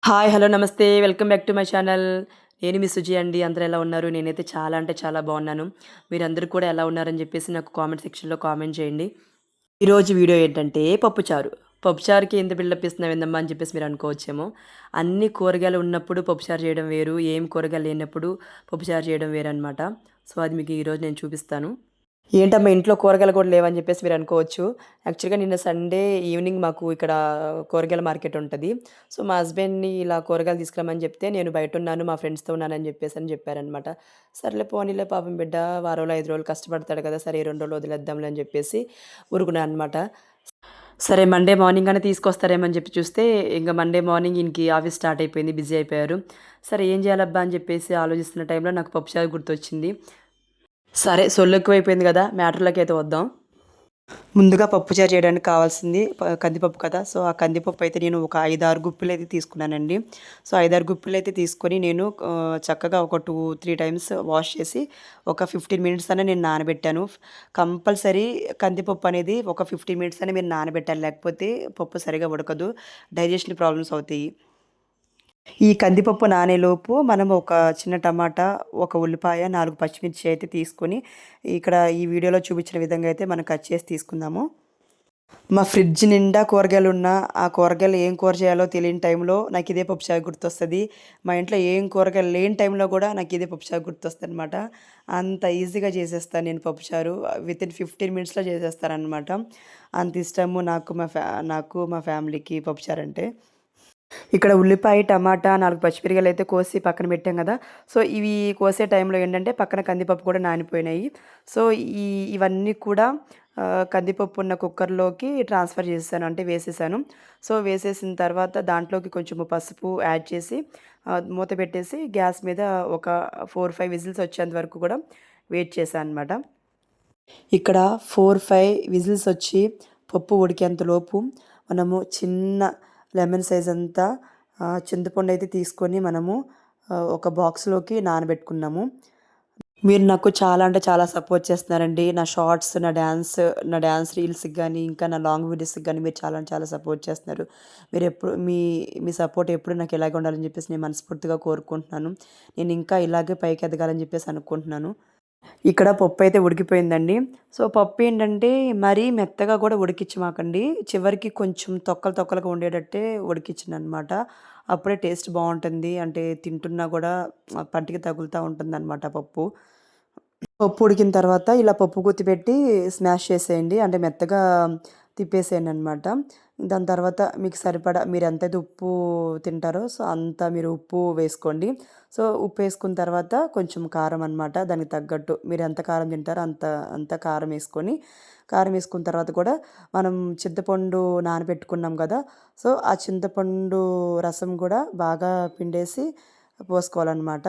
Hi! Hello! నమస్తే. Welcome back to my channel. నేను మీ సుజి అండి. అందరూ ఎలా ఉన్నారు? నేనైతే చాలా అంటే చాలా బాగున్నాను. మీరందరూ కూడా ఎలా ఉన్నారని చెప్పేసి నాకు కామెంట్ సెక్షన్‌లో కామెంట్ చేయండి. ఈరోజు వీడియో ఏంటంటే పప్పుచారు. పప్పుచారుకి ఇంత బిల్డప్ ఇస్తున్నావు ఏందమ్మా అని చెప్పేసి మీరు అనుకోవచ్చేమో. అన్ని కూరగాయలు ఉన్నప్పుడు పప్పుచారు చేయడం వేరు. ఏం కూరగాయలు లేనప్పుడు పప్పుచారు చేయడం వేరనమాట. సో, అది మీకు ఈరోజు నేను చూపిస్తాను. ఏంటమ్మా ఇంట్లో కూరగాయలు కూడా లేవని చెప్పేసి మీరు అనుకోవచ్చు. యాక్చువల్‌గా నిన్న సండే ఈవినింగ్ మాకు ఇక్కడ కూరగాయల మార్కెట్ ఉంటది. సో, మా హస్బెండ్‌ని ఇలా కూరగాయలు తీసుకురమ్మని చెప్తే, నేను బయటున్నాను, మా ఫ్రెండ్స్‌తో ఉన్నానని చెప్పేసని చెప్పారనమాట. సర్లే పోనీలే పాపం బిడ్డ వారంలో 5 రోజులు కష్టపడతాడు కదా! సరే ఈ 2 రోజులు వదిలేద్దాంలే అని చెప్పేసి ఊరుకున్నా అనమాట. సరే మండే మార్నింగ్ అన్నా తీసుకొస్తారేమో అని చెప్పి చూస్తే, ఇంక మండే మార్నింగ్ ఈయనకి ఆఫీస్ స్టార్ట్ అయిపోయింది. బిజీ అయిపోయారు. సరే ఏం చేయాలబ్బా అని చెప్పేసి ఆలోచిస్తున్న టైంలో నాకు పప్పుచారు గుర్తొచ్చింది. సరే సొల్లెక్కువైపోయింది గదా! మ్యాటర్‌లోకైతే వద్దాం. ముందుగా పప్పుచారు చేయడానికి కావాల్సింది కందిపప్పు కదా! సో, ఆ కందిపప్పు అయితే నేను ఒక 5, 6 గుప్పిలైతే తీసుకున్నానండి. సో, 5, 6 గుప్పిలైతే తీసుకొని నేను చక్కగా ఒక 2, 3 టైమ్స్ వాష్ చేసి ఒక 15 మినిట్స్ అన్నా నేను నానబెట్టాను. కంపల్సరీ కందిపప్పు అనేది ఒక 15 మినిట్స్ అన్నా మీరు నానబెట్టాలి. లేకపోతే పప్పు సరిగ్గా ఉడకదు. డైజెషన్ ప్రాబ్లమ్స్ అవుతాయి. ఈ కందిపప్పు నానేలోపు మనం ఒక చిన్న టమాటా, ఒక ఉల్లిపాయ, 4 పచ్చిమిర్చి అయితే తీసుకొని, ఇక్కడ ఈ వీడియోలో చూపించిన విధంగా అయితే మనం కట్ చేసి తీసుకుందాము. మా ఫ్రిడ్జ్ నిండా కూరగాయలున్నా, ఆ కూరగాయలు ఏం కూర చేయాలో తెలియని టైంలో నాకు ఇదే పప్పుచారు గుర్తొస్తది. మా ఇంట్లో ఏం కూరగాయలు లేని టైంలో కూడా నాకు ఇదే పప్పుచారు గుర్తొస్తదనమాట. అంత ఈజీగా చేసేస్తాను నేను పప్పుచారు. వితిన్ 15 మినిట్స్‌లో చేసేస్తాననమాట. అంత ఇష్టము నాకు మా ఫ్యామిలీకి పప్పుచారంటే. ఇక్కడ ఉల్లిపాయ, టమాటా, 4 పచ్చిమిరపకాయలైతే కోసి పక్కన పెట్టాం గదా! సో, ఇవి కోసే టైంలో ఏంటంటే పక్కన కందిపప్పు కూడా నానిపోయినాయి. సో, ఈ ఇవన్నీ కూడా కందిపప్పు ఉన్న కుక్కర్‌లోకి ట్రాన్స్‌ఫర్ చేసేసాను. అంటే వేసేసాను. సో, వేసేసిన తర్వాత దాంట్లోకి కొంచెము పసుపు యాడ్ చేసి మూత పెట్టేసి గ్యాస్ మీద ఒక 4, 5 విజిల్స్ వచ్చేంత వరకు కూడా వెయిట్ చేశా అనమాట. ఇక్కడ 4, 5 విజిల్స్ వచ్చి పప్పు ఉడికేంతలోపు మనము చిన్న లెమన్ సైజ్ అంతా చింతపండయితే తీసుకొని మనము ఒక బాక్స్‌లోకి నానబెట్టుకున్నాము. మీరు నాకు చాలా అంటే చాలా సపోర్ట్ చేస్తున్నారండి. నా షార్ట్స్, నా డాన్స్ రీల్స్‌కి గానీ, ఇంకా నా లాంగ్ వీడియోస్‌కి గానీ మీరు చాలా అంటే చాలా సపోర్ట్ చేస్తున్నారు. మీరెప్పుడు మీ మీ సపోర్ట్ ఎప్పుడు నాకు ఇలాగే ఉండాలని చెప్పేసి నేను మనస్ఫూర్తిగా కోరుకుంటున్నాను. నేను ఇంకా ఇలాగే పైకి ఎదగాలని చెప్పేసి అనుకుంటున్నాను. ఇక్కడ పప్పయితే ఉడికిపోయిందండి. సో, పప్పేంటంటే మరీ మెత్తగా గూడా ఉడికిచ్చమాకండి. చివరికి కొంచెం తొక్కలు తొక్కలుగా ఉండేటట్టే ఉడికిచ్చండనమాట. అప్పుడే టేస్ట్ బావుంటుంది. అంటే తింటున్నా గూడా పంటికి తగులుతా ఉంటుందనమాట పప్పు. పప్పు ఉడికిన తర్వాత ఇలా పప్పు గుత్తి పెట్టి స్మాష్ చేసేయండి. అంటే మెత్తగా తిప్పేసేయండనమాట. దాని తర్వాత మీకు సరిపడా మీరెంతైతే ఉప్పు తింటారో సో, అంత మీరు ఉప్పు వేసుకోండి. సో, ఉప్పేసుకున్న తర్వాత కొంచెం కారం అనమాట. దానికి తగ్గట్టు మీరెంత కారం తింటారో అంత కారం వేసుకున్న తర్వాత కూడా మనం చింతపండు నానబెట్టుకున్నాం గదా! సో, ఆ చింతపండు రసం గూడా బాగా పిండేసి పోసుకోవాలనమాట.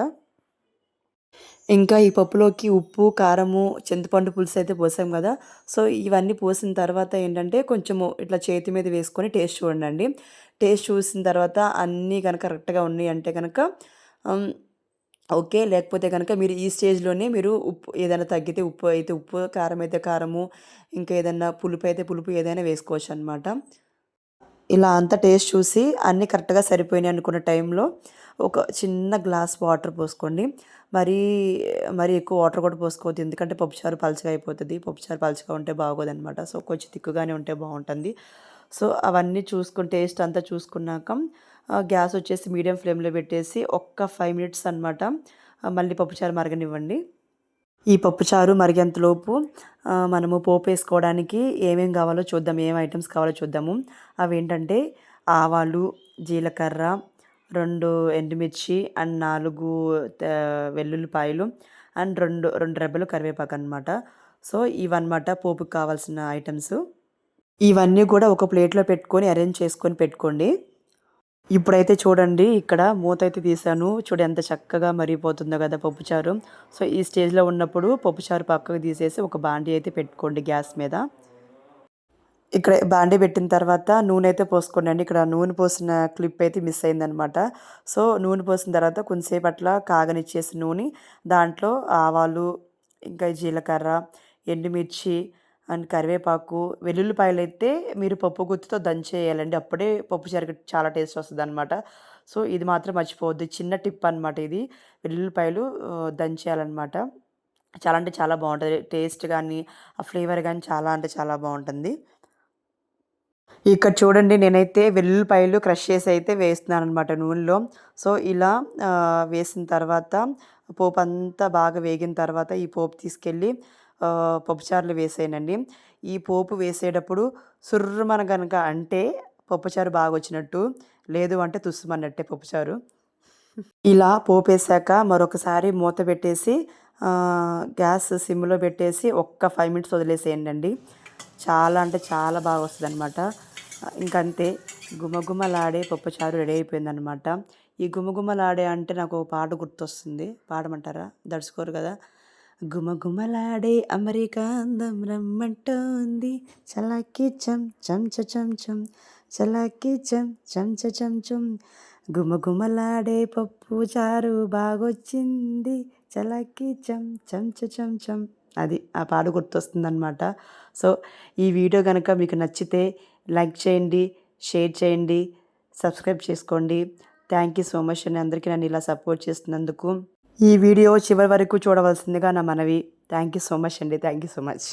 ఇంకా ఈ పప్పులోకి ఉప్పు, కారము, చింతపండు పులుసయితే పోసాం గదా! సో, ఇవన్నీ పోసిన తర్వాత ఏంటంటే, కొంచెము ఇట్లా చేతి మీద వేసుకొని టేస్ట్ చూడండండి. టేస్ట్ చూసిన తర్వాత అన్నీ గనక కరెక్ట్‌గా ఉన్నాయంటే గనక హ్మ్. ఓకే. లేకపోతే గనక మీరు ఈ స్టేజ్‌లోనే మీరు ఉప్పు ఏదైనా తగ్గితే ఉప్పు అయితే ఉప్పు, కారం అయితే కారము, ఇంకా ఏదన్నా పులుపయితే పులుపు ఏదైనా వేసుకోవచ్చనమాట. ఇలా అంతా టేస్ట్ చూసి అన్నీ కరెక్ట్‌గా సరిపోయినాయి అనుకున్న టైంలో ఒక చిన్న గ్లాస్ వాటర్ పోసుకోండి. మరీ, మరీ ఎక్కువ వాటర్ కూడా పోసుకోవద్దు. ఎందుకంటే పప్పుచారు పలచగా అయిపోతది. పప్పుచారు పలచగా ఉంటే బాగోదనమాట. సో, కొంచెం తిక్కుగానే ఉంటే బావుంటుంది. సో, అవన్నీ చూసుకొని టేస్ట్ అంతా చూసుకున్నాక గ్యాస్ వచ్చేసి మీడియం ఫ్లేమ్‌లో పెట్టేసి ఒక్క 5 మినిట్స్ అనమాట మళ్ళీ పప్పుచారు మరగనివ్వండి. ఈ పప్పుచారు మరిగేంతలోపు మనము పోపేసుకోవడానికి ఏమేం కావాలో చూద్దాం. ఏం ఐటెమ్స్ కావాలో చూద్దాము. అవేంటంటే ఆవాలు, జీలకర్ర, 2 ఎండుమిర్చి అండ్ 4 వెల్లుల్లిపాయలు అండ్ 2 రెబ్బలు కరివేపాకనమాట. సో, ఇవన్నమాట పోపుకి కావాల్సిన ఐటెమ్స్. ఇవన్నీ కూడా ఒక ప్లేట్‌లో పెట్టుకొని అరేంజ్ చేసుకొని పెట్టుకోండి. ఇప్పుడైతే చూడండి ఇక్కడ మూతైతే తీశాను. చూడు ఎంత చక్కగా మరిగిపోతుందో గదా పప్పుచారు. సో, ఈ స్టేజ్‌లో ఉన్నప్పుడు పప్పుచారు పక్కకు తీసేసి ఒక బాండీ అయితే పెట్టుకోండి గ్యాస్ మీద. ఇక్కడ బాండీ పెట్టిన తర్వాత నూనె అయితే పోసుకోండండి. ఇక్కడ నూనె పోసిన క్లిప్ అయితే మిస్ అయిందనమాట. సో, నూనె పోసిన తర్వాత కొంచెంసేపు అట్లా కాగనిచ్చేసి నూనె దాంట్లో ఆవాలు, ఇంకా జీలకర్ర, ఎండుమిర్చి అండ్ కరివేపాకు, వెల్లుల్లిపాయలైతే మీరు పప్పు గుత్తితో దంచేయాలండి. అప్పుడే పప్పుచారుకి చాలా టేస్ట్ వస్తదనమాట. సో ఇది మాత్రం మర్చిపోవద్దు. చిన్న టిప్ అనమాట ఇది. వెల్లుల్లిపాయలు దంచేయాలనమాట. చాలా అంటే చాలా బావుంటది. టేస్ట్ గానీ, ఆ ఫ్లేవర్ గానీ చాలా అంటే చాలా బావుంటుంది. ఇక్కడ చూడండి నేనైతే వెల్లుల్లిపాయలు క్రష్ చేసి అయితే వేస్తున్నాననమాట నూనెలో. సో ఇలా వేసిన తర్వాత పోపంతా బాగా వేగిన తర్వాత ఈ పోపు తీసుకెళ్ళి పప్పుచారులో వేసేయనండి. ఈ పోపు వేసేటప్పుడు సుర్రుమన గనక అంటే పప్పుచారు బాగొచ్చినట్టు. లేదు అంటే తుస్సుమన్నట్టే పప్పుచారు. ఇలా పోపేసాక మరొకసారి మూత పెట్టేసి గ్యాస్ సిమ్‌లో పెట్టేసి ఒక్క 5 మినిట్స్ వదిలేసేయండండి. చాలా అంటే చాలా బాగా వస్తదనమాట. ఇంకంతే గుమగుమలాడే పప్పుచారు రెడీ అయిపోయిందనమాట. ఈ గుమగుమలాడే అంటే నాకు ఒక పాట గుర్తొస్తుంది. పాడమంటారా? దడుచుకోరు కదా! గుమగుమలాడే అమెరికా అందం రమ్మంటోంది చలాకీ చం చెంచ చెంచం చలాకీ చం చెంచ చెంచం గుమగుమలాడే పప్పు చారు బాగొచ్చింది చలాకీ చం చెంచ చెంచం. అది ఆ పాట గుర్తొస్తుందనమాట. సో ఈ వీడియో గనక మీకు నచ్చితే లైక్ చేయండి, షేర్ చేయండి, సబ్స్క్రైబ్ చేసుకోండి. థ్యాంక్ యూ సో మచ్ అండి అందరికీ నన్ను ఇలా సపోర్ట్ చేస్తున్నందుకు. ఈ వీడియో చివరి వరకు చూడవలసిందిగా నా మనవి. థ్యాంక్ యూ సో మచ్ అండి. Thank you so much.